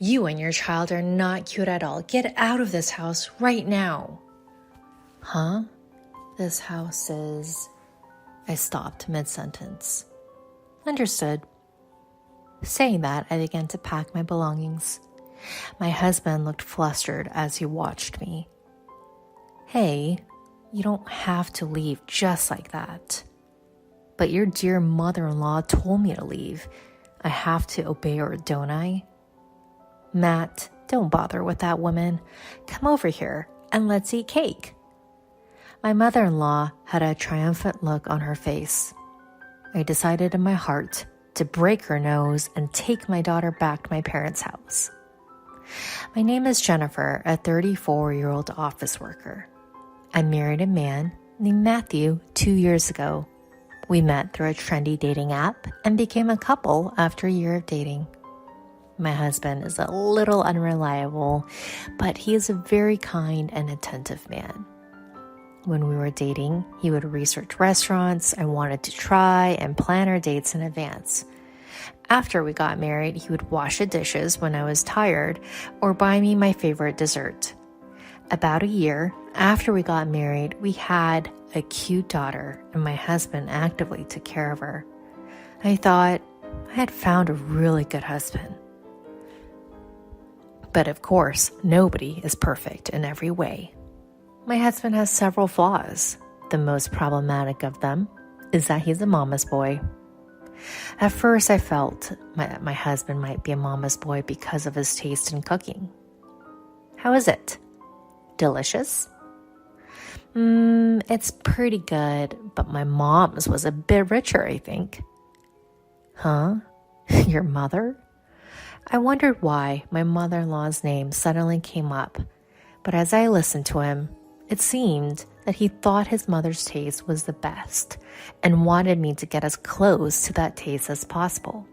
You and your child are not cute at all. Get out of this house right now. Huh? This house is... I stopped mid-sentence. Understood. Saying that, I began to pack my belongings. My husband looked flustered as he watched me. Hey, you don't have to leave just like that. But your dear mother-in-law told me to leave. I have to obey her, don't I? Matt, don't bother with that woman. Come over here and let's eat cake. My mother-in-law had a triumphant look on her face. I decided in my heart to break her nose and take my daughter back to my parents' house. My name is Jennifer, a 34-year-old office worker. I married a man named Matthew 2 years ago. We met through a trendy dating app and became a couple after a year of dating. My husband is a little unreliable, but he is a very kind and attentive man. When we were dating, he would research restaurants I wanted to try and plan our dates in advance. After we got married, he would wash the dishes when I was tired or buy me my favorite dessert. About a year after we got married, we had a cute daughter, and my husband actively took care of her. I thought I had found a really good husband. But of course, nobody is perfect in every way. My husband has several flaws. The most problematic of them is that he's a mama's boy. At first, I felt my husband might be a mama's boy because of his taste in cooking. How is it? Delicious? It's pretty good, but my mom's was a bit richer, I think. Huh? Your mother? I wondered why my mother-in-law's name suddenly came up, but as I listened to him, it seemed that he thought his mother's taste was the best and wanted me to get as close to that taste as possible.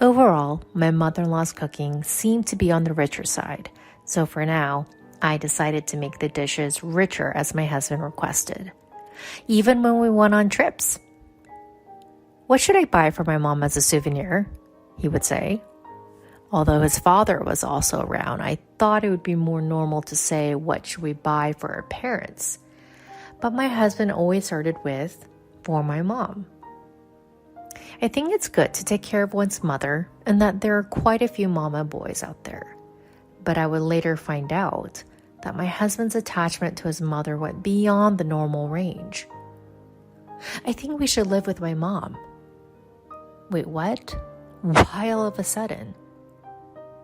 Overall, my mother-in-law's cooking seemed to be on the richer side, so for now, I decided to make the dishes richer as my husband requested, even when we went on trips. What should I buy for my mom as a souvenir? He would say. Although his father was also around, I thought it would be more normal to say, what should we buy for our parents? But my husband always started with, for my mom. I think it's good to take care of one's mother and that there are quite a few mama boys out there. But I would later find out that my husband's attachment to his mother went beyond the normal range. I think we should live with my mom. Wait, what? Why all of a sudden?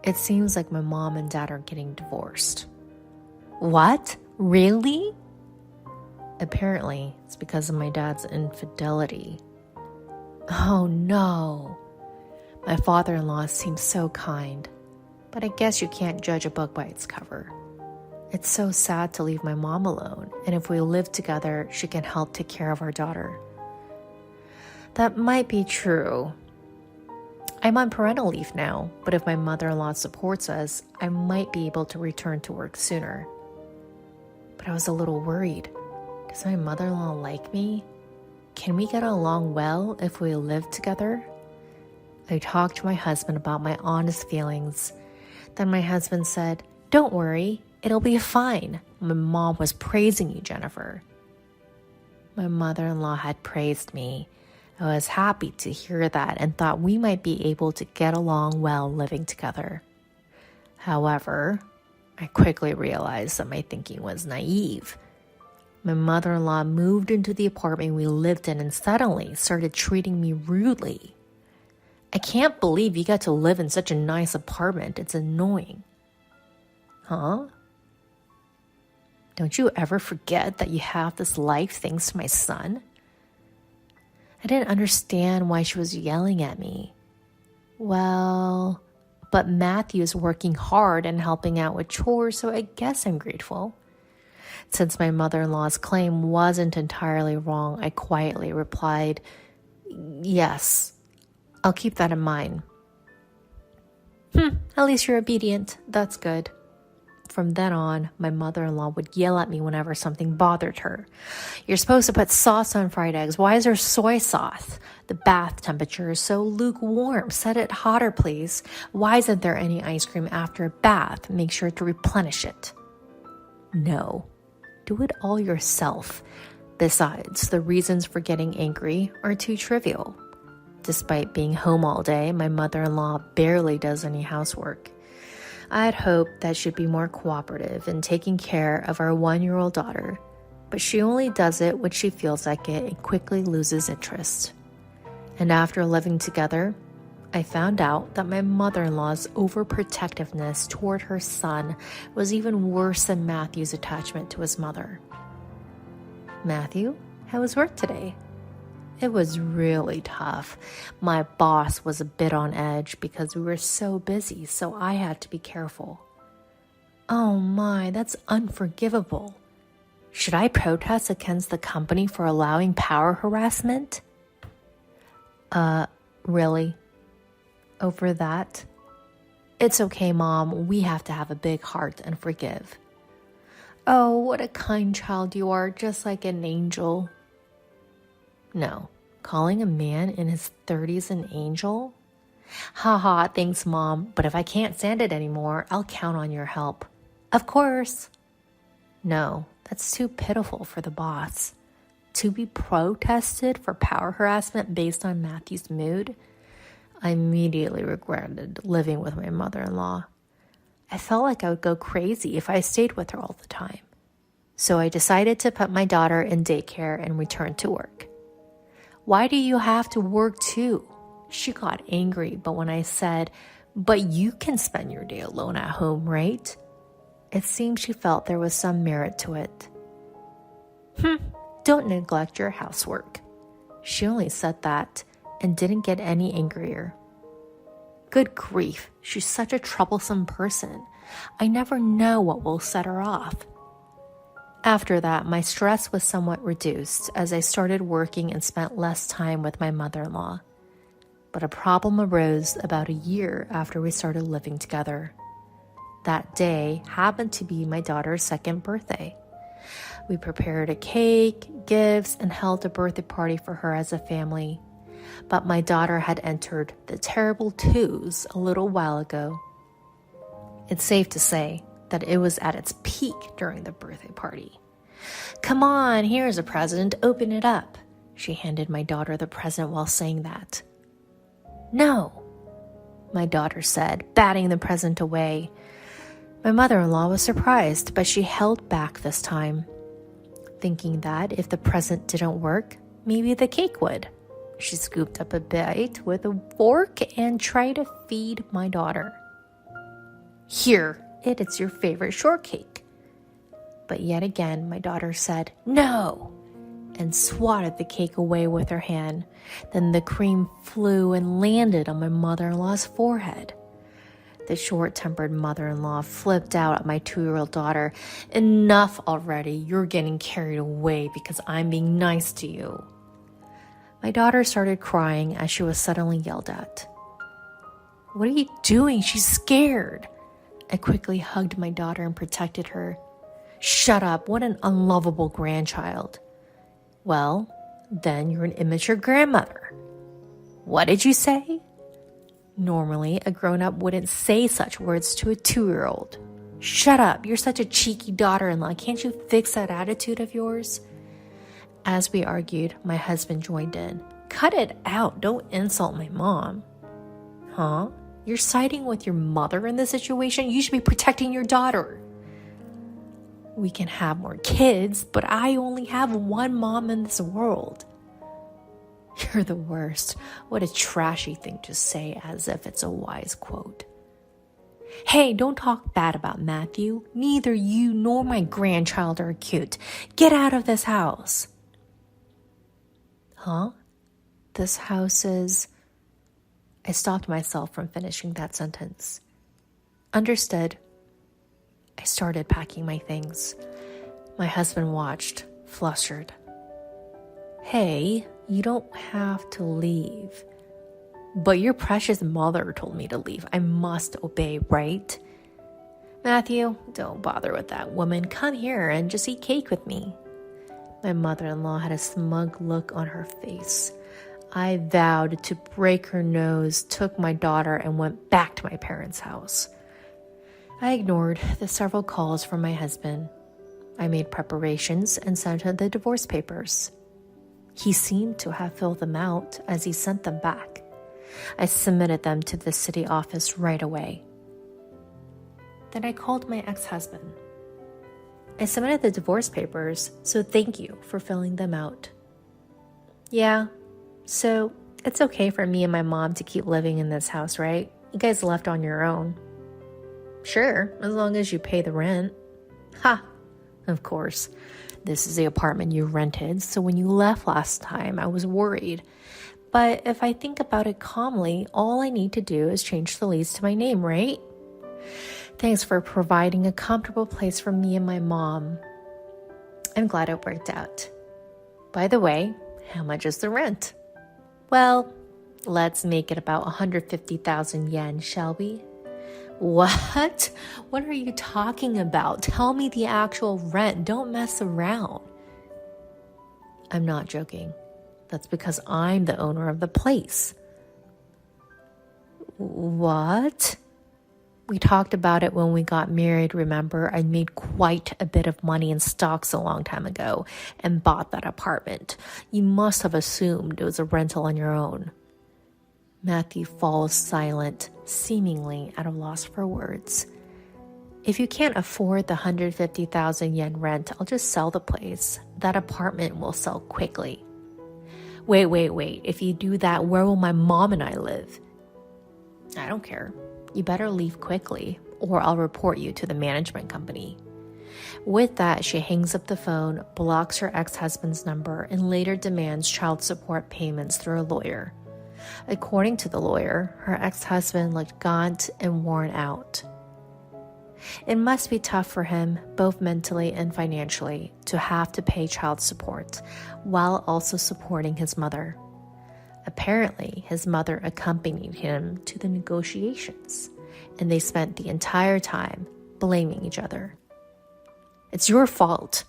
It seems like my mom and dad are getting divorced. What? Really? Apparently, it's because of my dad's infidelity. Oh no. My father-in-law seems so kind, but I guess you can't judge a book by its cover. It's so sad to leave my mom alone, and if we live together, she can help take care of our daughter. That might be true. I'm on parental leave now, but if my mother-in-law supports us, I might be able to return to work sooner. But I was a little worried. Does my mother-in-law like me? Can we get along well if we live together? I talked to my husband about my honest feelings. Then my husband said, "Don't worry, it'll be fine. My mom was praising you, Jennifer." My mother-in-law had praised me. I was happy to hear that and thought we might be able to get along well living together. However, I quickly realized that my thinking was naive. My mother-in-law moved into the apartment we lived in and suddenly started treating me rudely. I can't believe you get to live in such a nice apartment. It's annoying. Huh? Don't you ever forget that you have this life thanks to my son? I didn't understand why she was yelling at me. Well, but Matthew is working hard and helping out with chores, so I guess I'm grateful. Since my mother-in-law's claim wasn't entirely wrong, I quietly replied, "Yes, I'll keep that in mind." At least you're obedient. That's good. From then on, my mother-in-law would yell at me whenever something bothered her. You're supposed to put sauce on fried eggs. Why is there soy sauce? The bath temperature is so lukewarm. Set it hotter, please. Why isn't there any ice cream after a bath? Make sure to replenish it. No, do it all yourself. Besides, the reasons for getting angry are too trivial. Despite being home all day, my mother-in-law barely does any housework. I had hoped that she'd be more cooperative in taking care of our 1-year-old daughter, but she only does it when she feels like it and quickly loses interest. And after living together, I found out that my mother-in-law's overprotectiveness toward her son was even worse than Matthew's attachment to his mother. Matthew, how was work today? It was really tough. My boss was a bit on edge because we were so busy, so I had to be careful. Oh my, that's unforgivable. Should I protest against the company for allowing power harassment? Really? Over that? It's okay, Mom. We have to have a big heart and forgive. Oh, what a kind child you are, just like an angel. No, calling a man in his 30s an angel? Haha, thanks, Mom, but if I can't stand it anymore, I'll count on your help. Of course. No, that's too pitiful for the boss. To be protested for power harassment based on Matthew's mood? I immediately regretted living with my mother-in-law. I felt like I would go crazy if I stayed with her all the time. So I decided to put my daughter in daycare and return to work. Why do you have to work too? She got angry, but when I said, but you can spend your day alone at home, right? It seemed she felt there was some merit to it. Don't neglect your housework. She only said that and didn't get any angrier. Good grief, she's such a troublesome person. I never know what will set her off. After that, my stress was somewhat reduced as I started working and spent less time with my mother-in-law. But a problem arose about a year after we started living together. That day happened to be my daughter's 2nd birthday. We prepared a cake, gifts, and held a birthday party for her as a family. But my daughter had entered the terrible 2s a little while ago. It's safe to say that it was at its peak during the birthday party. Come on, here's a present, open it up. She handed my daughter the present while saying that. No, my daughter said, batting the present away. My mother-in-law was surprised, but she held back this time, thinking that if the present didn't work, maybe the cake would. She scooped up a bite with a fork and tried to feed my daughter. Here, it's your favorite shortcake. But yet again, my daughter said, no, and swatted the cake away with her hand. Then the cream flew and landed on my mother-in-law's forehead. The short-tempered mother-in-law flipped out at my 2-year-old daughter. Enough already, you're getting carried away because I'm being nice to you. My daughter started crying as she was suddenly yelled at. What are you doing? She's scared. I quickly hugged my daughter and protected her. Shut up, what an unlovable grandchild. Well, then you're an immature grandmother. What did you say? Normally, a grown-up wouldn't say such words to a 2-year-old. Shut up, you're such a cheeky daughter-in-law. Can't you fix that attitude of yours? As we argued, my husband joined in. Cut it out, don't insult my mom. Huh? You're siding with your mother in this situation? You should be protecting your daughter. We can have more kids, but I only have one mom in this world. You're the worst. What a trashy thing to say, as if it's a wise quote. Hey, don't talk bad about Matthew. Neither you nor my grandchild are cute. Get out of this house. Huh? This house is... I stopped myself from finishing that sentence. Understood. I started packing my things. My husband watched, flustered. Hey, you don't have to leave. But your precious mother told me to leave. I must obey, right? Matthew, don't bother with that woman. Come here and just eat cake with me. My mother-in-law had a smug look on her face. I vowed to break her nose, took my daughter, and went back to my parents' house. I ignored the several calls from my husband. I made preparations and sent her the divorce papers. He seemed to have filled them out as he sent them back. I submitted them to the city office right away. Then I called my ex-husband. I submitted the divorce papers, so thank you for filling them out. Yeah, so it's okay for me and my mom to keep living in this house, right? You guys left on your own. Sure, as long as you pay the rent. Ha! Of course, this is the apartment you rented, so when you left last time, I was worried. But if I think about it calmly, all I need to do is change the lease to my name, right? Thanks for providing a comfortable place for me and my mom. I'm glad it worked out. By the way, how much is the rent? Well, let's make it about 150,000 yen, shall we? What? What are you talking about? Tell me the actual rent. Don't mess around. I'm not joking. That's because I'm the owner of the place. What? We talked about it when we got married, remember? I made quite a bit of money in stocks a long time ago and bought that apartment. You must have assumed it was a rental on your own. Matthew falls silent, seemingly at a loss for words. If you can't afford the 150,000 yen rent, I'll just sell the place. That apartment will sell quickly. Wait. If you do that, where will my mom and I live? I don't care. You better leave quickly, or I'll report you to the management company. With that, she hangs up the phone, blocks her ex-husband's number, and later demands child support payments through a lawyer. According to the lawyer, her ex-husband looked gaunt and worn out. It must be tough for him, both mentally and financially, to have to pay child support, while also supporting his mother. Apparently, his mother accompanied him to the negotiations, and they spent the entire time blaming each other. It's your fault.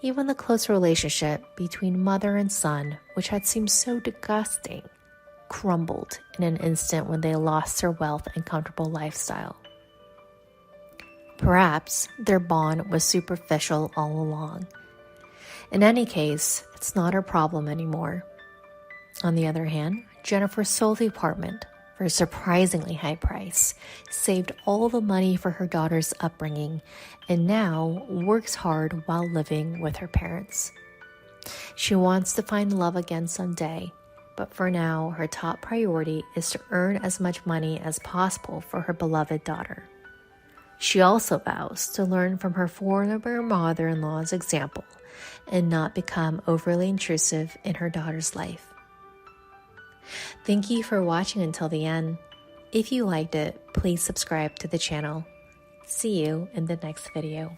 Even the close relationship between mother and son, which had seemed so disgusting, crumbled in an instant when they lost their wealth and comfortable lifestyle. Perhaps their bond was superficial all along. In any case, it's not her problem anymore. On the other hand, Jennifer sold the apartment for a surprisingly high price, saved all the money for her daughter's upbringing, and now works hard while living with her parents. She wants to find love again someday, but for now, her top priority is to earn as much money as possible for her beloved daughter. She also vows to learn from her former mother-in-law's example and not become overly intrusive in her daughter's life. Thank you for watching until the end. If you liked it, please subscribe to the channel. See you in the next video.